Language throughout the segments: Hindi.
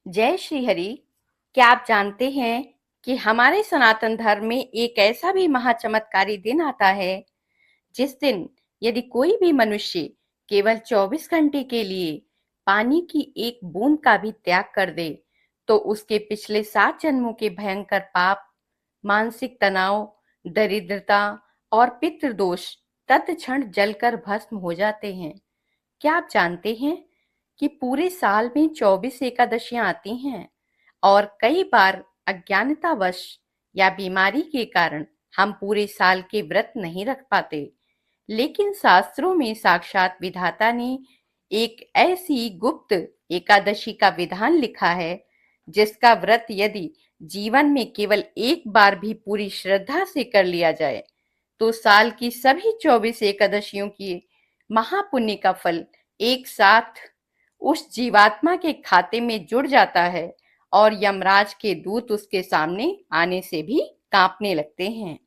जय श्री हरि। क्या आप जानते हैं कि हमारे सनातन धर्म में एक ऐसा भी महाचमत्कारी दिन आता है जिस दिन यदि कोई भी मनुष्य केवल 24 घंटे के लिए पानी की एक बूंद का भी त्याग कर दे तो उसके पिछले 7 जन्मों के भयंकर पाप, मानसिक तनाव, दरिद्रता और पितृदोष तत्क्षण जलकर भस्म हो जाते हैं। क्या आप जानते हैं कि पूरे साल में 24 एकादशियां आती हैं और कई बार अज्ञानतावश या बीमारी के कारण हम पूरे साल के व्रत नहीं रख पाते। लेकिन शास्त्रों में साक्षात विधाता ने एक ऐसी गुप्त एकादशी का विधान लिखा है जिसका व्रत यदि जीवन में केवल एक बार भी पूरी श्रद्धा से कर लिया जाए तो साल की सभी 24 एकादशियों की महापुण्य का फल एक साथ उस जीवात्मा के खाते में जुड़ जाता है और यमराज के दूत उसके सामने आने से भी कांपने लगते हैं।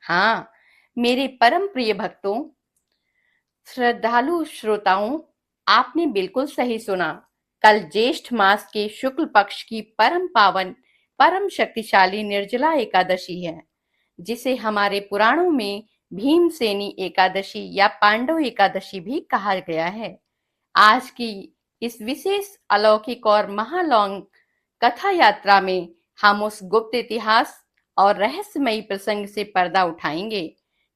हाँ, मेरे परम प्रिय भक्तों, श्रद्धालु श्रोताओं, आपने बिल्कुल सही सुना। कल ज्येष्ठ मास के शुक्ल पक्ष की परम पावन, परम शक्तिशाली निर्जला एकादशी है, जिसे हमारे पुराणों में भीमसेनी एकादशी या पांडव एकादशी भी कहा गया है। आज की इस विशेष अलौकिक और महालौंग कथा यात्रा में हम उस गुप्त इतिहास और रहस्यमयी प्रसंग से पर्दा उठाएंगे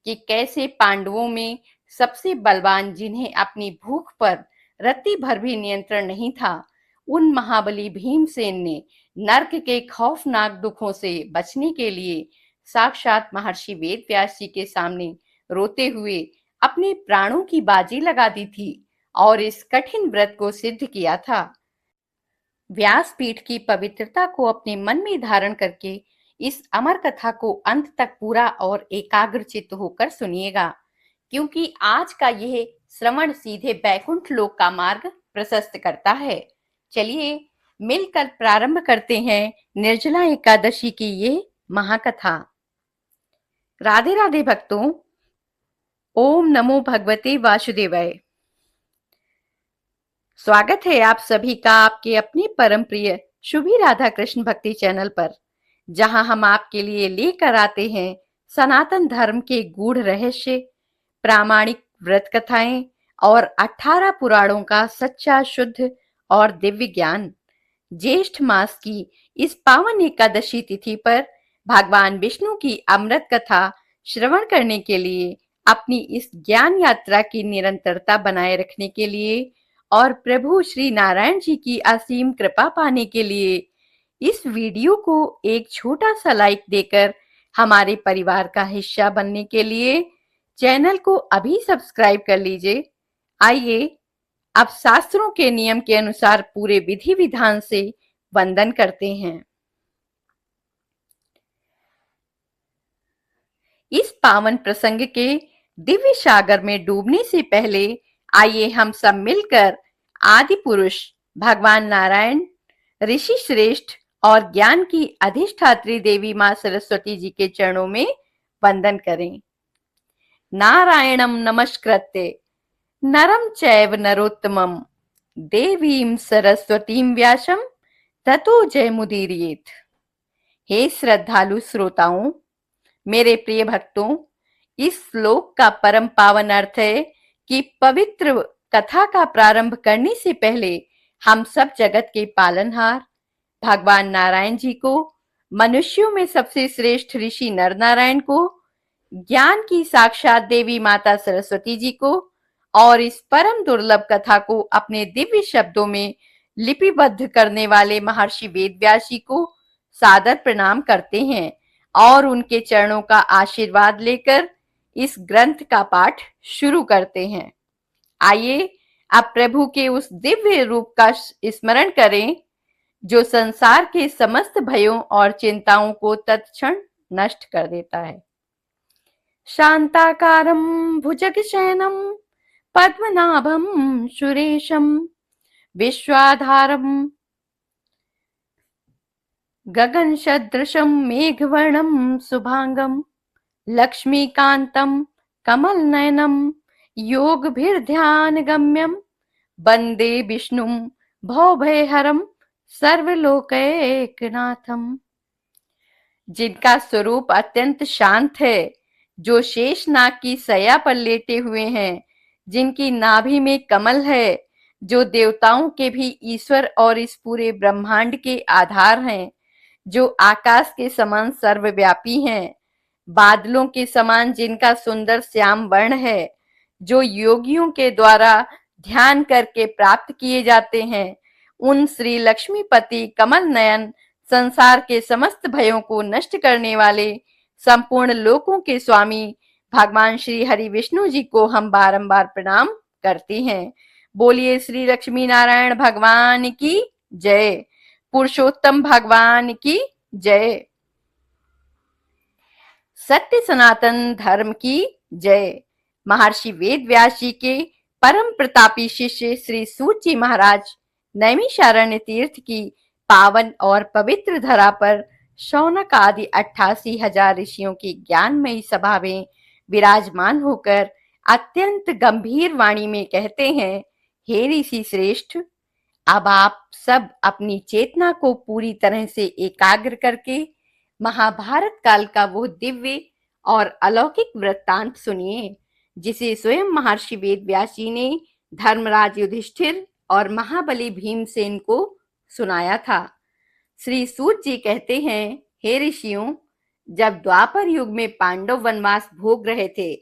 कि कैसे पांडवों में सबसे बलवान, जिन्हें अपनी भूख पर रत्ती भर भी नियंत्रण नहीं था, उन महाबली भीमसेन ने नर्क के खौफनाक दुखों से बचने के लिए साक्षात महर्षि वेद व्यास जी के सामने रोते हुए अपने प्राणों की बाजी लगा दी थी और इस कठिन व्रत को सिद्ध किया था। व्यासपीठ की पवित्रता को अपने मन में धारण करके इस अमर कथा को अंत तक पूरा और एकाग्रचित्त होकर सुनिएगा, क्योंकि आज का यह श्रवण सीधे बैकुंठ लोक का मार्ग प्रशस्त करता है। चलिए मिलकर प्रारंभ करते हैं निर्जला एकादशी की ये महाकथा। राधे राधे भक्तों, ओम नमो भगवते वासुदेवाय। स्वागत है आप सभी का आपके अपने परम प्रिय शुभी राधा कृष्ण भक्ति चैनल पर, जहां हम आपके लिए लेकर आते हैं सनातन धर्म के गूढ़ रहस्य, प्रामाणिक व्रत कथाएं और 18 पुराणों का सच्चा, शुद्ध और दिव्य ज्ञान। ज्येष्ठ मास की इस पावन एकादशी तिथि पर भगवान विष्णु की अमृत कथा श्रवण करने के लिए, अपनी इस ज्ञान यात्रा की निरंतरता बनाए रखने के लिए और प्रभु श्री नारायण जी की असीम कृपा पाने के लिए इस वीडियो को एक छोटा सा लाइक देकर हमारे परिवार का हिस्सा बनने के लिए चैनल को अभी सब्सक्राइब कर लीजिए। आइए अब शास्त्रों के नियम के अनुसार पूरे विधि विधान से वंदन करते हैं। इस पावन प्रसंग के दिव्य सागर में डूबने से पहले आइए हम सब मिलकर आदि पुरुष भगवान नारायण, ऋषि श्रेष्ठ और ज्ञान की अधिष्ठात्री देवी मां सरस्वती जी के चरणों में वंदन करें। नारायणं नमस्कृत्य नरं चैव नरोत्तमं देवीं सरस्वतीं व्यासं ततो जयमुदीरयेत्। हे श्रद्धालु श्रोताओं, मेरे प्रिय भक्तों, इस श्लोक का परम पावन अर्थ है कि पवित्र कथा का प्रारंभ करने से पहले हम सब जगत के पालनहार भगवान नारायण जी को, मनुष्यों में सबसे श्रेष्ठ ऋषि नर नारायण को, ज्ञान की साक्षात देवी माता सरस्वती जी को और इस परम दुर्लभ कथा को अपने दिव्य शब्दों में लिपिबद्ध करने वाले महर्षि वेद व्यास जी को सादर प्रणाम करते हैं और उनके चरणों का आशीर्वाद लेकर इस ग्रंथ का पाठ शुरू करते हैं। आइए अब प्रभु के उस दिव्य रूप का स्मरण करें जो संसार के समस्त भयों और चिंताओं को तत्क्षण नष्ट कर देता है। शांताकारं भुजगशयनं पद्मनाभं सुरेशं विश्वाधारं गगनसदृशं मेघवर्णं शुभांगं लक्ष्मीकान्तं कमलनयनं योगभिर्ध्यानगम्यं वन्दे विष्णुं भवभयहरं सर्वलोकैकनाथम, जिनका स्वरूप अत्यंत शांत है, जो शेषनाग की सया पर लेटे हुए हैं, जिनकी नाभि में कमल है, जो देवताओं के भी ईश्वर और इस पूरे ब्रह्मांड के आधार हैं, जो आकाश के समान सर्वव्यापी हैं, बादलों के समान जिनका सुंदर श्याम वर्ण है, जो योगियों के द्वारा ध्यान करके प्राप्त किए जाते हैं, उन श्री लक्ष्मीपति कमल नयन, संसार के समस्त भयों को नष्ट करने वाले, संपूर्ण लोकों के स्वामी भगवान श्री हरि विष्णु जी को हम बारंबार प्रणाम करते हैं। बोलिए श्री लक्ष्मी नारायण भगवान की जय, पुरुषोत्तम भगवान की जय, सत्य सनातन धर्म की जय। महर्षि वेद व्यास जी के परम प्रतापी शिष्य श्री सूत जी महाराज नैमिषारण्य तीर्थ की पावन और पवित्र धरा पर शौनक आदि 88,000 ऋषियों की ज्ञानमयी सभा में विराजमान होकर अत्यंत गंभीर वाणी में कहते हैं, हे ऋषि श्रेष्ठ, अब आप सब अपनी चेतना को पूरी तरह से एकाग्र करके महाभारत काल का वो दिव्य और अलौकिक वृत्तांत सुनिए, जिसे स्वयं महर्षि वेद व्यास जी ने धर्मराज युधिष्ठिर और महाबली भीमसेन को सुनाया था। श्री सूत जी कहते हैं, हे ऋषियों, जब द्वापर युग में पांडव वनवास भोग रहे थे,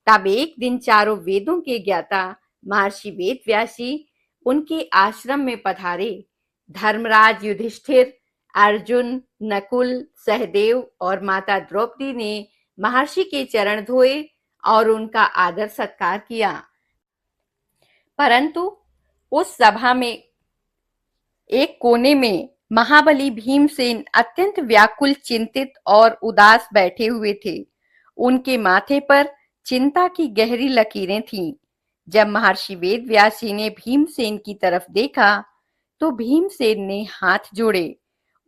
तब एक दिन चारों वेदों के ज्ञाता महर्षि वेद व्यास जी उनके आश्रम में पधारे। धर्मराज युधिष्ठिर, अर्जुन, नकुल, सहदेव और माता द्रौपदी ने महर्षि के चरण धोए और उनका आदर सत्कार किया। परंतु उस सभा में एक कोने में महाबली भीमसेन अत्यंत व्याकुल, चिंतित और उदास बैठे हुए थे। उनके माथे पर चिंता की गहरी लकीरें थीं। जब महर्षि वेद व्यास जी ने भीमसेन की तरफ देखा तो भीमसेन ने हाथ जोड़े,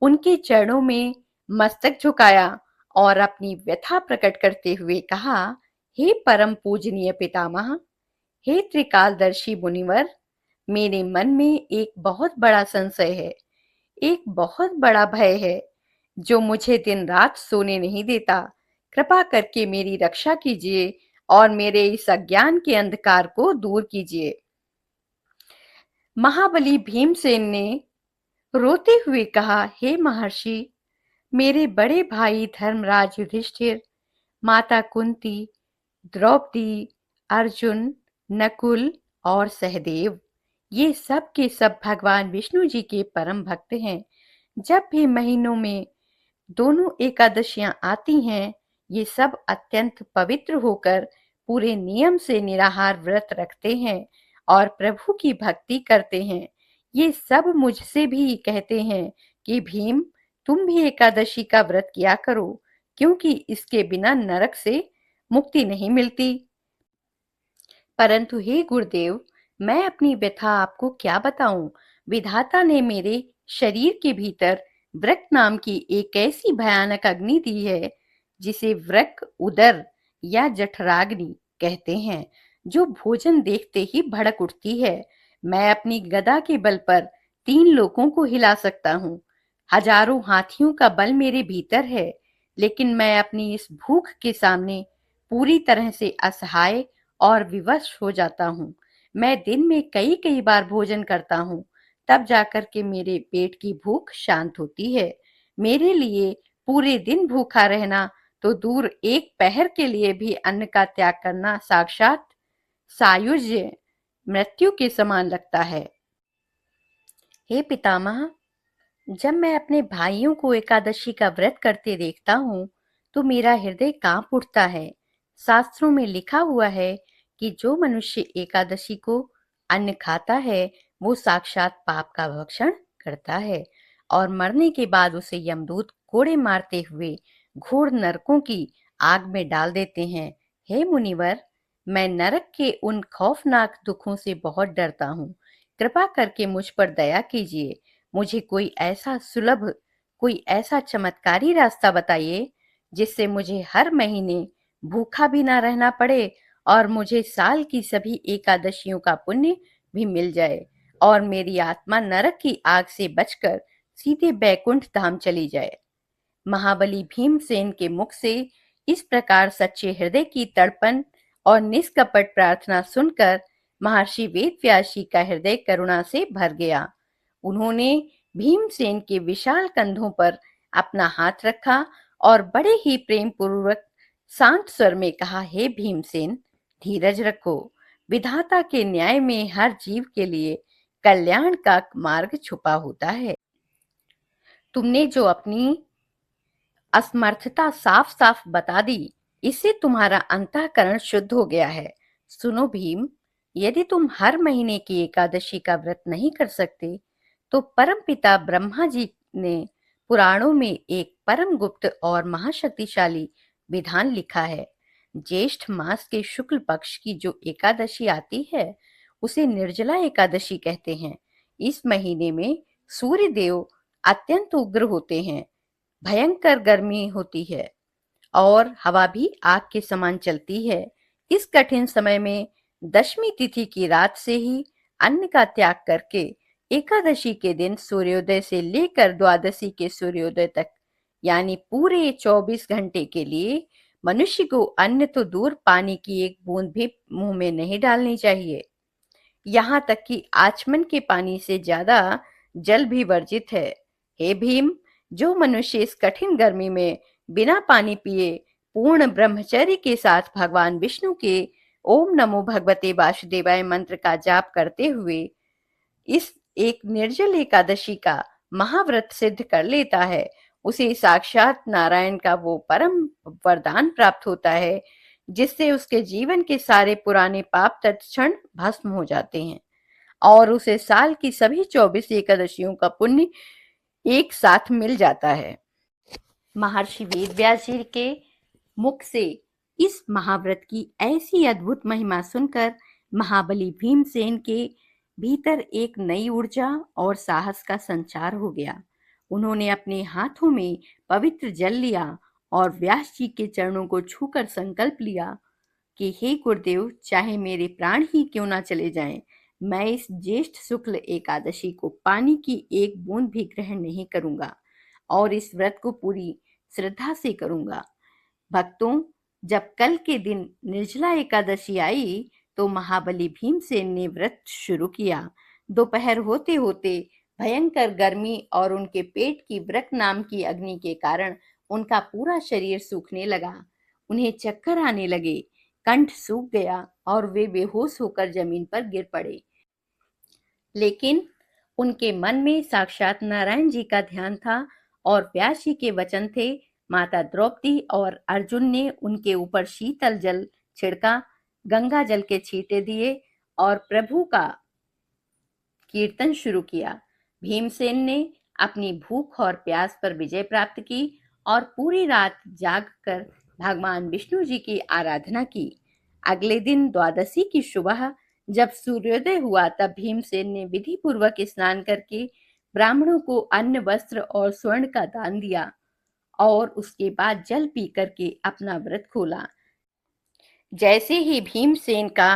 उनके चरणों में मस्तक झुकाया और अपनी व्यथा प्रकट करते हुए कहा, हे परम पूजनीय पितामह, हे त्रिकालदर्शी मुनिवर, मेरे मन में एक बहुत बड़ा संशय है, एक बहुत बड़ा भय है, जो मुझे दिन रात सोने नहीं देता। कृपा करके मेरी रक्षा कीजिए और मेरे इस अज्ञान के अंधकार को दूर कीजिए। महाबली भीमसेन ने रोते हुए कहा, हे महर्षि, मेरे बड़े भाई धर्मराज युधिष्ठिर, माता कुंती, द्रौपदी, अर्जुन, नकुल और सहदेव, ये सब के सब भगवान विष्णु जी के परम भक्त हैं। जब भी महीनों में दोनों एकादशियां आती हैं, ये सब अत्यंत पवित्र होकर पूरे नियम से निराहार व्रत रखते हैं और प्रभु की भक्ति करते हैं। ये सब मुझसे भी कहते हैं कि भीम, तुम भी एकादशी का व्रत किया करो, क्योंकि इसके बिना नरक से मुक्ति नहीं मिलती। परंतु हे गुरुदेव, मैं अपनी व्यथा आपको क्या बताऊं। विधाता ने मेरे शरीर के भीतर वृक नाम की एक ऐसी भयानक अग्नि दी है, जिसे वृक उदर या जठराग्नि कहते हैं, जो भोजन देखते ही भड़क उठती है। मैं अपनी गदा के बल पर 3 लोगों को हिला सकता हूँ। हजारों हाथियों का बल मेरे भीतर है, लेकिन मैं अपनी इस भूख के सामने पूरी तरह से असहाय और विवश हो जाता हूँ। मैं दिन में कई कई बार भोजन करता हूँ, तब जाकर के मेरे पेट की भूख शांत होती है। मेरे लिए पूरे दिन भूखा रहना तो दूर, एक पहर के लिए भी अन्न का त्याग करना साक्षात सायुज्य मृत्यु के समान लगता है। हे पितामह, जब मैं अपने भाइयों को एकादशी का व्रत करते देखता हूँ तो मेरा हृदय कांप उठता है। शास्त्रों में लिखा हुआ है कि जो मनुष्य एकादशी को अन्न खाता है, वो साक्षात पाप का भक्षण करता है और मरने के बाद उसे यमदूत कोड़े मारते हुए घोर नरकों की आग में डाल देते हैं। हे मुनिवर, मैं नरक के उन खौफनाक दुखों से बहुत डरता हूँ। कृपा करके मुझ पर दया कीजिए। मुझे कोई ऐसा सुलभ, कोई ऐसा चमत्कारी रास्ता बताइए, जिससे मुझे हर महीने भूखा भी ना रहना पड़े और मुझे साल की सभी एकादशियों का पुण्य भी मिल जाए और मेरी आत्मा नरक की आग से बचकर सीधे बैकुंठ धाम चली जाए। महाबली भीमसेन के मुख से इस प्रकार सच्चे हृदय की तड़पन और निष्कपट प्रार्थना सुनकर महर्षि वेदव्यास जी का हृदय करुणा से भर गया। उन्होंने भीमसेन के विशाल कंधों पर अपना हाथ रखा और बड़े ही प्रेम पूर्वक शांत स्वर में कहा, हे भीमसेन, धीरज रखो। विधाता के न्याय में हर जीव के लिए कल्याण का मार्ग छुपा होता है। तुमने जो अपनी असमर्थता साफ साफ बता दी, इससे तुम्हारा अंतःकरण शुद्ध हो गया है। सुनो भीम, यदि तुम हर महीने की एकादशी का व्रत नहीं कर सकते, तो परमपिता ब्रह्मा जी ने पुराणों में एक परम गुप्त और महाशक्तिशाली विधान लिखा है। ज्येष्ठ मास के शुक्ल पक्ष की जो एकादशी आती है, उसे निर्जला एकादशी कहते हैं। इस महीने में सूर्य देव अत्यंत उग्र होते हैं, भयंकर गर्मी होती है और हवा भी आग के समान चलती है। इस कठिन समय में दशमी तिथि की रात से ही अन्न का त्याग करके एकादशी के दिन सूर्योदय से लेकर द्वादशी के सूर्योदय तक, यानी पूरे 24 घंटे के लिए मनुष्य को अन्न तो दूर, पानी की एक बूंद भी मुंह में नहीं डालनी चाहिए। यहाँ तक कि आचमन के पानी से ज्यादा जल भी वर्जित है। हे भीम, जो मनुष्य इस कठिन गर्मी में बिना पानी पिए पूर्ण ब्रह्मचर्य के साथ भगवान विष्णु के ओम नमो भगवते वासुदेवाय मंत्र का जाप करते हुए इस एक निर्जल एकादशी का महाव्रत सिद्ध कर लेता है, उसे साक्षात नारायण का वो परम वरदान प्राप्त होता है, जिससे उसके जीवन के सारे पुराने पाप तत्क्षण भस्म हो जाते हैं और उसे साल की सभी 24 एकादशियों का पुण्य एक साथ मिल जाता है। महर्षि वेदव्यास जी के मुख से इस महाव्रत की ऐसी अद्भुत महिमा सुनकर महाबली भीमसेन के भीतर एक नई ऊर्जा और साहस का संचार हो गया। उन्होंने अपने हाथों में पवित्र जल लिया और व्यास जी के चरणों को छूकर संकल्प लिया कि हे गुरुदेव, चाहे मेरे प्राण ही क्यों ना चले जाएं, मैं इस ज्येष्ठ शुक्ल एकादशी को पानी की एक बूंद भी ग्रहण नहीं करूंगा और इस व्रत को पूरी श्रद्धा से करूंगा। भक्तों, जब कल के दिन निर्जला एकादशी आई, तो महाबली भीमसेन ने व्रत शुरू किया। दोपहर होते होते भयंकर गर्मी और उनके पेट की व्रत नाम की अग्नि के कारण उनका पूरा शरीर सूखने लगा। उन्हें चक्कर आने लगे, कंठ सूख गया और वे बेहोश होकर जमीन पर गिर पड़े। लेकिन उनके मन में साक्षात नारायण जी का ध्यान था और व्यास जी के वचन थे। माता द्रौपदी और अर्जुन ने उनके ऊपर शीतल जल छिड़का, गंगा जल के छींटे दिए और प्रभु का कीर्तन शुरू किया। भीमसेन ने अपनी भूख और प्यास पर विजय प्राप्त की और पूरी रात जागकर भगवान विष्णु जी की आराधना की। अगले दिन द्वादशी की सुबह जब सूर्योदय हुआ, तब भीमसेन ने विधि पूर्वक स्नान करके ब्राह्मणों को अन्न, वस्त्र और स्वर्ण का दान दिया और उसके बाद जल पी करके अपना व्रत खोला। जैसे ही भीमसेन का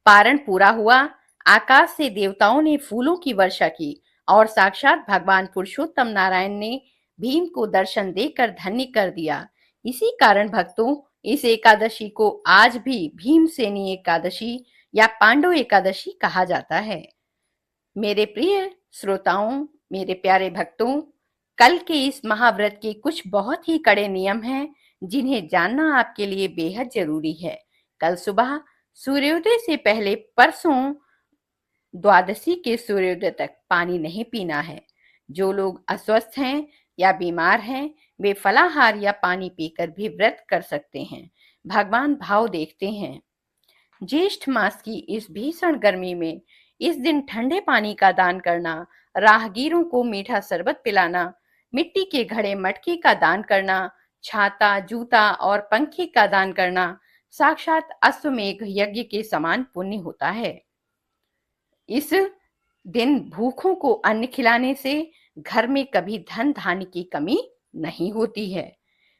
पारण पूरा हुआ, आकाश से देवताओं ने फूलों की वर्षा की और साक्षात भगवान पुरुषोत्तम नारायण ने भीम को दर्शन देकर धन्य कर दिया। इसी कारण भक्तों, इस एकादशी को आज भी भीमसेनी एकादशी या पांडव एकादशी कहा जाता है। मेरे प्रिय श्रोताओं, मेरे प्यारे भक्तों, कल के इस महाव्रत के कुछ बहुत ही कड़े नियम हैं, जिन्हें जानना आपके लिए बेहद जरूरी है। कल सुबह सूर्योदय से पहले परसों द्वादशी के सूर्योदय तक पानी नहीं पीना है। जो लोग अस्वस्थ हैं या बीमार हैं, वे फलाहार या पानी पीकर भी व्रत कर सकते हैं। भगवान भाव देखते हैं। ज्येष्ठ मास की इस भीषण गर्मी में इस दिन ठंडे पानी का दान करना, राहगीरों को मीठा शरबत पिलाना, मिट्टी के घड़े मटके का दान करना, छाता, जूता और पंखे का दान करना साक्षात अश्वमेघ यज्ञ के समान पुण्य होता है। इस दिन भूखों को अन्न खिलाने से घर में कभी धन धान्य की कमी नहीं होती है।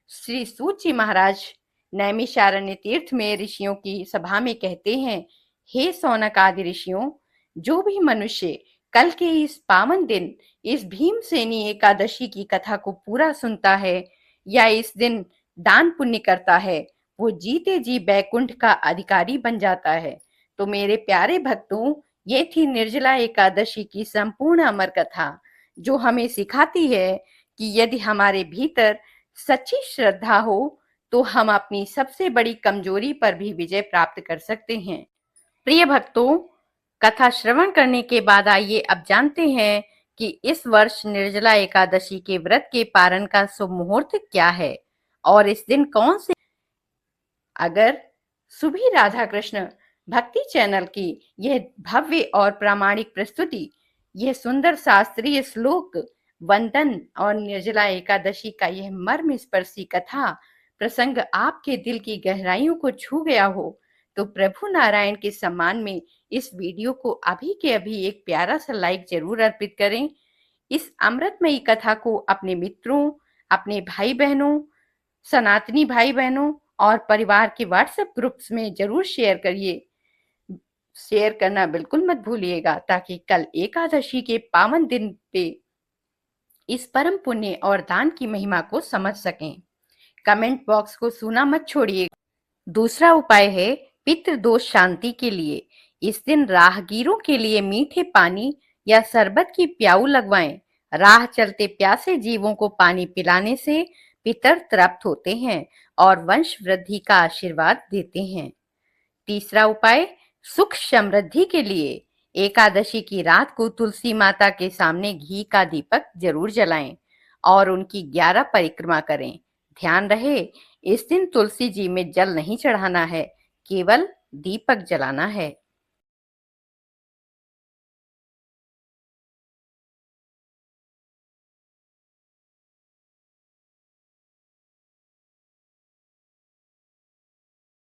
श्री सूत जी महाराज नैमिषारण्य तीर्थ में ऋषियों की सभा में कहते हैं, हे सौनक आदि ऋषियों, जो भी मनुष्य कल के इस पावन दिन इस भीमसेनी एकादशी की कथा को पूरा सुनता है या इस दिन दान पुण्य करता है, वो जीते जी बैकुंठ का अधिकारी बन जाता है। तो मेरे प्यारे भक्तों, ये थी निर्जला एकादशी की संपूर्ण अमर कथा, जो हमें सिखाती है कि यदि हमारे भीतर सच्ची श्रद्धा हो तो हम अपनी सबसे बड़ी कमजोरी पर भी विजय प्राप्त कर सकते हैं। प्रिय भक्तों, कथा श्रवण करने के बाद आइए अब जानते हैं कि इस वर्ष निर्जला एकादशी के व्रत के पारण का शुभ मुहूर्त क्या है और इस दिन कौन से। अगर सुभी राधा कृष्ण भक्ति चैनल की यह भव्य और प्रामाणिक प्रस्तुति, यह सुंदर शास्त्रीय श्लोक वंदन और निर्जला एकादशी का यह मर्म स्पर्शी कथा प्रसंग आपके दिल की गहराइयों को छू गया हो, तो प्रभु नारायण के सम्मान में इस वीडियो को अभी के अभी एक प्यारा सा लाइक जरूर अर्पित करें। इस अमृतमयी कथा को अपने मित्रों, अपने भाई बहनों, सनातनी भाई बहनों और परिवार के व्हाट्सएप ग्रुप्स में जरूर शेयर करिए। शेयर करना बिल्कुल मत भूलिएगा, ताकि कल एकादशी के पावन दिन पे इस परम पुण्य और दान की महिमा को समझ सकें। कमेंट बॉक्स को सुना मत छोड़िए। दूसरा उपाय है पितृ दोष शांति के लिए। इस दिन राहगीरों के लिए मीठे पानी या शरबत की प्याऊ लगवाएं। राह चलते प्यासे जीवों को पानी पिलाने से पितर तृप्त होते हैं और वंश वृद्धि का आशीर्वाद देते हैं। तीसरा उपाय सुख समृद्धि के लिए। एकादशी की रात को तुलसी माता के सामने घी का दीपक जरूर जलाएं और उनकी 11 परिक्रमा करें। ध्यान रहे, इस दिन तुलसी जी में जल नहीं चढ़ाना है, केवल दीपक जलाना है।